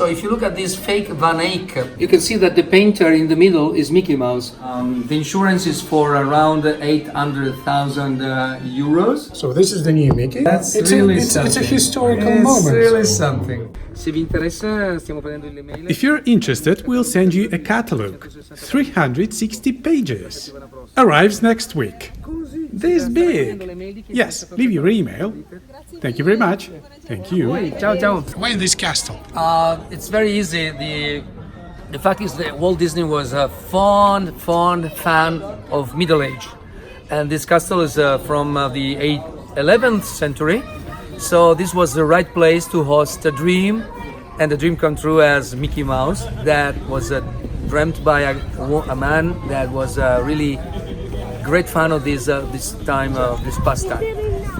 So if you look at this fake Van Eyck, you can see that the painter in the middle is Mickey Mouse. The insurance is for around 800,000 euros. So this is the new Mickey? That's it's really something. It's a historical it's moment. It's really something. Se vi interessa, stiamo prendendo le mail. If you're interested, we'll send you a catalog, 360 pages. Arrives next week. This big. Yes, leave your email. Thank you very much. Thank you. Ciao, ciao. Why this castle? It's very easy. The fact is that Walt Disney was a fond fan of Middle Age, and this castle is from the 11th century. So this was the right place to host a dream, and the dream come true as Mickey Mouse. That was dreamt by a man that was really great fan of this pastime.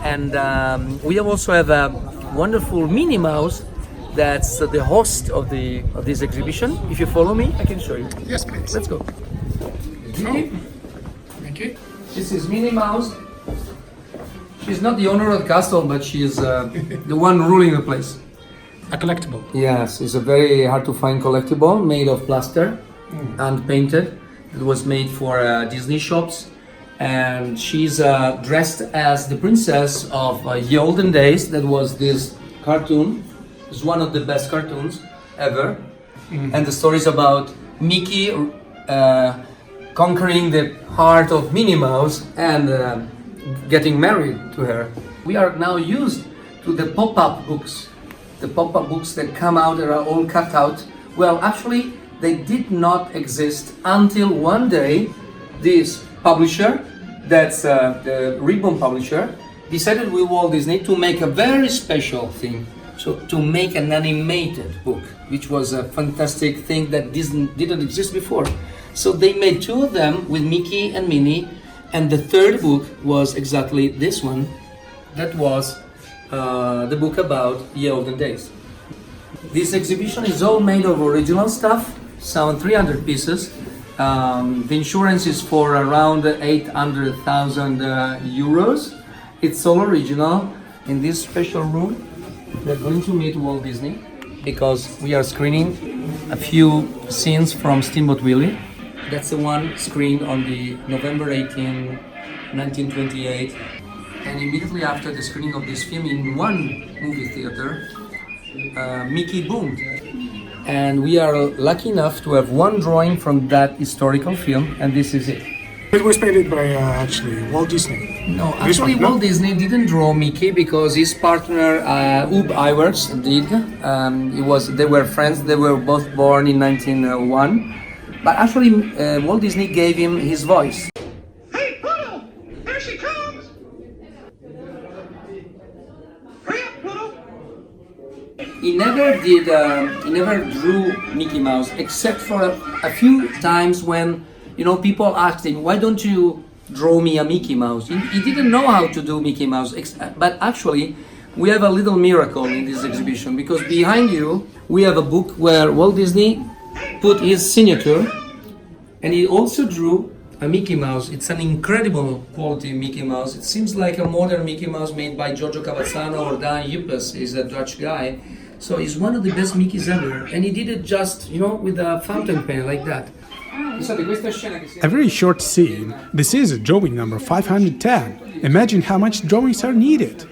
And we also have a wonderful Minnie Mouse that's the host of this exhibition. If you follow me, I can show you. Yes, please. Let's go. Thank you. This is Minnie Mouse. She's not the owner of the castle, but she is the one ruling the place. A collectible. Yes, it's a very hard to find collectible made of plaster and painted. It was made for Disney shops. And she's dressed as the princess of the olden days. That was this cartoon. It's one of the best cartoons ever. And the story is about Mickey conquering the heart of Minnie Mouse and getting married to her. We are now used to the pop-up books. The pop-up books that come out that are all cut out. Well, actually, they did not exist until one day this publisher, that's the Ribbon publisher, decided with Walt Disney to make a very special thing. So to make an animated book, which was a fantastic thing that didn't exist before. So they made two of them with Mickey and Minnie, and the third book was exactly this one. That was the book about the olden days. This exhibition is all made of original stuff, some 300 pieces. The insurance is for around 800,000 euros. It's all original. In this special room, we're going to meet Walt Disney because we are screening a few scenes from Steamboat Willie. That's the one screened on the November 18, 1928. And immediately after the screening of this film in one movie theater, Mickey boomed. And we are lucky enough to have one drawing from that historical film, and this is it. It was painted by actually Walt Disney. No, actually Walt Disney didn't draw Mickey because his partner Ub Iwerks did. They were friends. They were both born in 1901. But actually Walt Disney gave him his voice. Hey, Pluto! There she comes! Hurry up, Pluto! He never drew Mickey Mouse except for a few times when, people asked him, why don't you draw me a Mickey Mouse? He didn't know how to do Mickey Mouse, but actually we have a little miracle in this exhibition because behind you we have a book where Walt Disney put his signature and he also drew a Mickey Mouse. It's an incredible quality Mickey Mouse. It seems like a modern Mickey Mouse made by Giorgio Cavazzano or Dan Ypes, he's a Dutch guy. So he's one of the best Mickeys ever, and he did it just, with a fountain pen like that. A very short scene. This is drawing number 510. Imagine how much drawings are needed.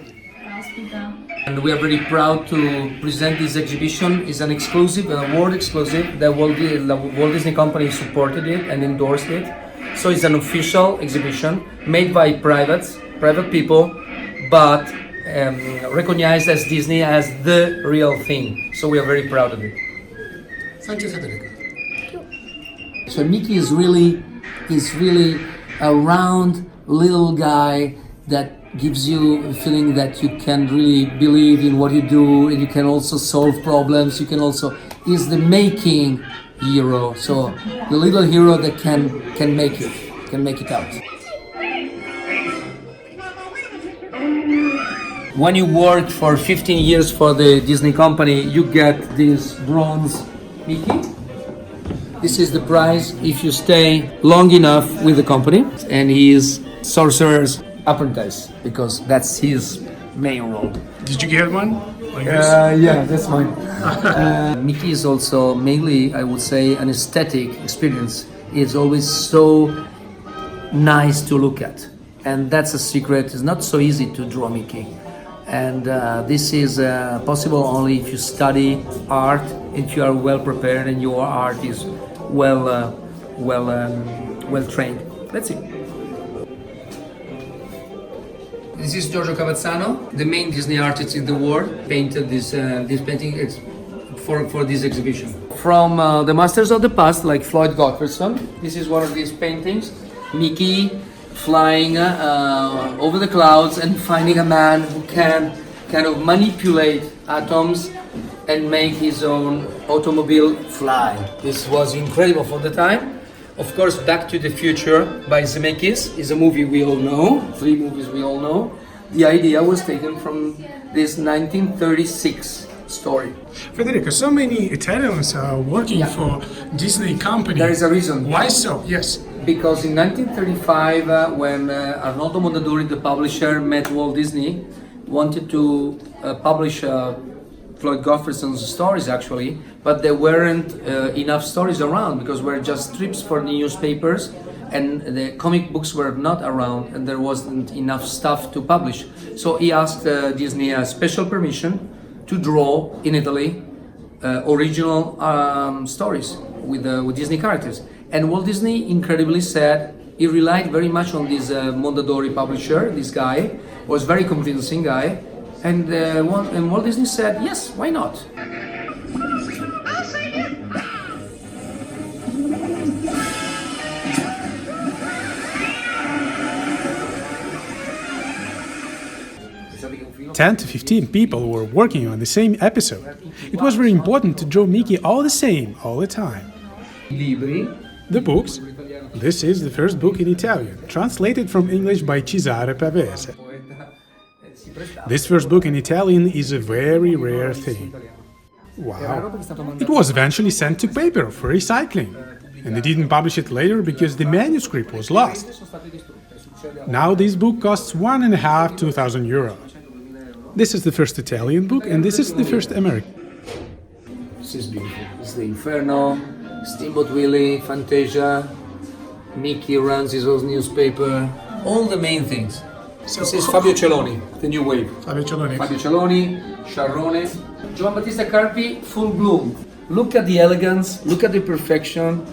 And we are very proud to present this exhibition. It's an exclusive, an award exclusive. The Walt Disney Company supported it and endorsed it. So it's an official exhibition made by private people, but recognized as Disney as the real thing. So we are very proud of it. Thank you, Federico. So Mickey is really a round little guy that gives you a feeling that you can really believe in what you do, and you can also solve problems. He's the making hero. So the little hero that can make it out. When you work for 15 years for the Disney company, you get this bronze Mickey. This is the prize if you stay long enough with the company, and he is sorcerer's apprentice because that's his main role. Did you get one? Like this? Yeah, that's mine. Mickey is also mainly, I would say, an aesthetic experience. It's always so nice to look at, and that's a secret. It's not so easy to draw Mickey, and this is possible only if you study art, if you are well prepared, and your art is well trained. Let's see. This is Giorgio Cavazzano, the main Disney artist in the world, painted this painting for this exhibition. From the masters of the past, like Floyd Gottfredson, this is one of these paintings, Mickey flying over the clouds and finding a man who can kind of manipulate atoms and make his own automobile fly. This was incredible for the time. Of course, Back to the Future by Zemeckis is a movie we all know, 3 movies we all know. The idea was taken from this 1936 story. Federico, so many Italians are working for Disney company. There is a reason. Why so? Yes. Because in 1935, when Arnoldo Mondadori, the publisher, met Walt Disney, wanted to publish Floyd Gottfredson's stories actually, but there weren't enough stories around because were just strips for the newspapers, and the comic books were not around, and there wasn't enough stuff to publish. So he asked Disney a special permission to draw in Italy original stories with Disney characters. And Walt Disney incredibly said he relied very much on this Mondadori publisher. This guy was very convincing guy. And Walt Disney said, yes, why not? I'll sing it. 10 to 15 people were working on the same episode. It was very important to draw Mickey all the same, all the time. Libri. The books. This is the first book in Italian, translated from English by Cesare Pavese. This first book in Italian is a very rare thing. Wow. It was eventually sent to paper for recycling, and they didn't publish it later because the manuscript was lost. Now this book costs €1,500–2,000. This is the first Italian book, and this is the first American. This is beautiful. It's the Inferno, Steamboat Willie, Fantasia, Mickey runs his own newspaper, all the main things. This is Fabio Celoni, the new wave. Fabio Celoni. Fabio Celoni, Sciarrone, Giovan Battista Carpi, full bloom. Look at the elegance, look at the perfection,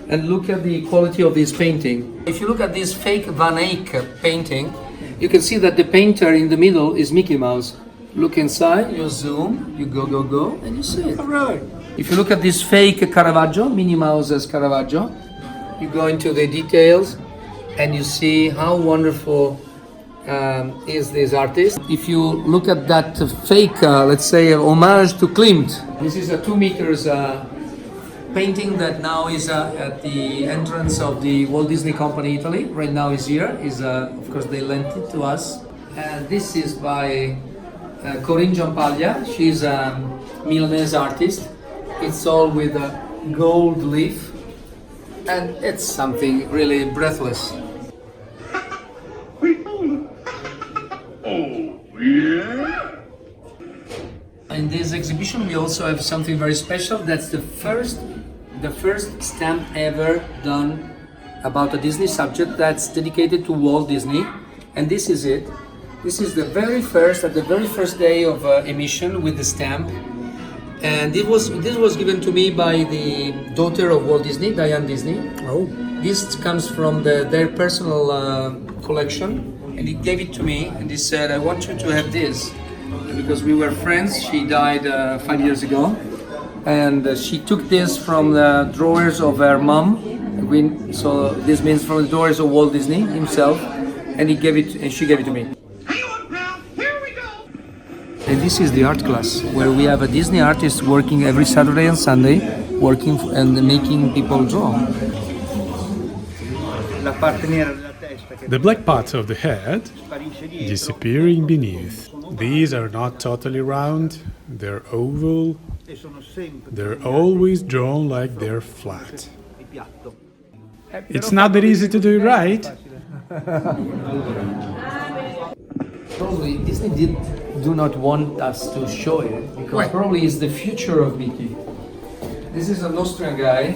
and look at the quality of this painting. If you look at this fake Van Eyck painting, you can see that the painter in the middle is Mickey Mouse. Look inside, you zoom, you go, and you see it. Oh, really? If you look at this fake Caravaggio, Minnie Mouse as Caravaggio, you go into the details and you see how wonderful is this artist. If you look at that fake, let's say, homage to Klimt, this is a 2 meters painting that now is at the entrance of the Walt Disney Company Italy. Right now is here. Of course, they lent it to us. And this is by Corinne Giampaglia. She's a Milanese artist. It's all with a gold leaf, and it's something really breathless. We fooled him. Oh, yeah? In this exhibition, we also have something very special. That's the first stamp ever done about a Disney subject that's dedicated to Walt Disney, and this is it. This is the very first day of emission with the stamp. And this was given to me by the daughter of Walt Disney, Diane Disney. Oh. This comes from their personal collection, and he gave it to me, and he said, I want you to have this. Because we were friends, she died 5 years ago, and she took this from the drawers of her mom, so this means from the drawers of Walt Disney himself, and she gave it to me. Hang on, pal. Here we go. And this is the art class, where we have a Disney artist working every Saturday and Sunday, working and making people draw. The black parts of the head disappearing beneath. These are not totally round, they're oval, they're always drawn like they're flat. It's not that easy to do, right? Probably Disney did do not want us to show it because Why? probably it's the future of Mickey. This is an Austrian guy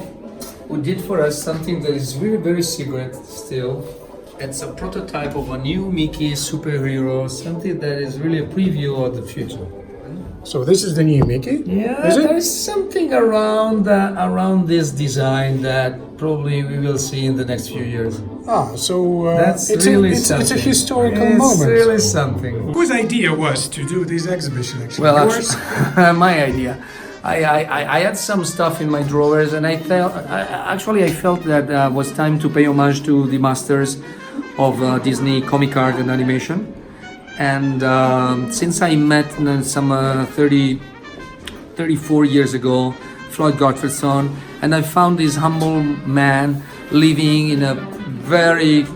who did for us something that is very, very secret still. It's a prototype of a new Mickey superhero, something that is really a preview of the future. So this is the new Mickey? Yeah, Is it? there's something around this design that probably we will see in the next few years. So That's it's really it's something. a historical it's moment. really something. Whose idea was to do this exhibition actually? Well, Yours? actually, my idea. I had some stuff in my drawers, and I felt that it was time to pay homage to the masters of Disney comic art and animation. And since I met some 34 years ago, Floyd Gottfredson, and I found this humble man living in a very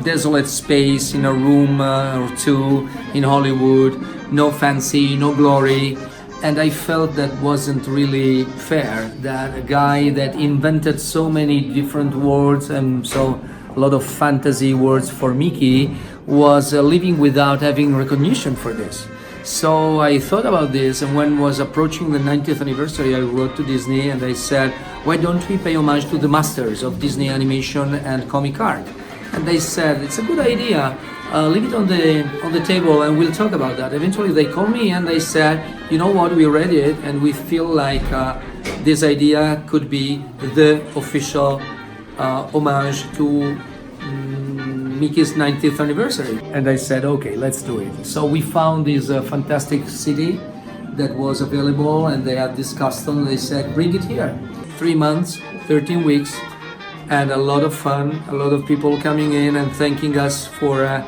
desolate space in a room or two in Hollywood, no fancy, no glory. And I felt that wasn't really fair, that a guy that invented so many different words and so a lot of fantasy words for Mickey was living without having recognition for this. So I thought about this, and when was approaching the 90th anniversary, I wrote to Disney and I said, why don't we pay homage to the masters of Disney animation and comic art? And they said, it's a good idea. Leave it on the table and we'll talk about that. Eventually they called me and they said, you know what, we read it and we feel like this idea could be the official homage to Mickey's 90th anniversary. And I said, okay, let's do it. So we found this fantastic city that was available and they had this custom. They said, bring it here. 3 months, 13 weeks. And a lot of fun, a lot of people coming in and thanking us for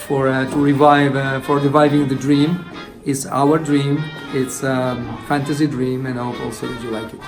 reviving the dream. It's our dream. It's a fantasy dream, and I hope also that you like it.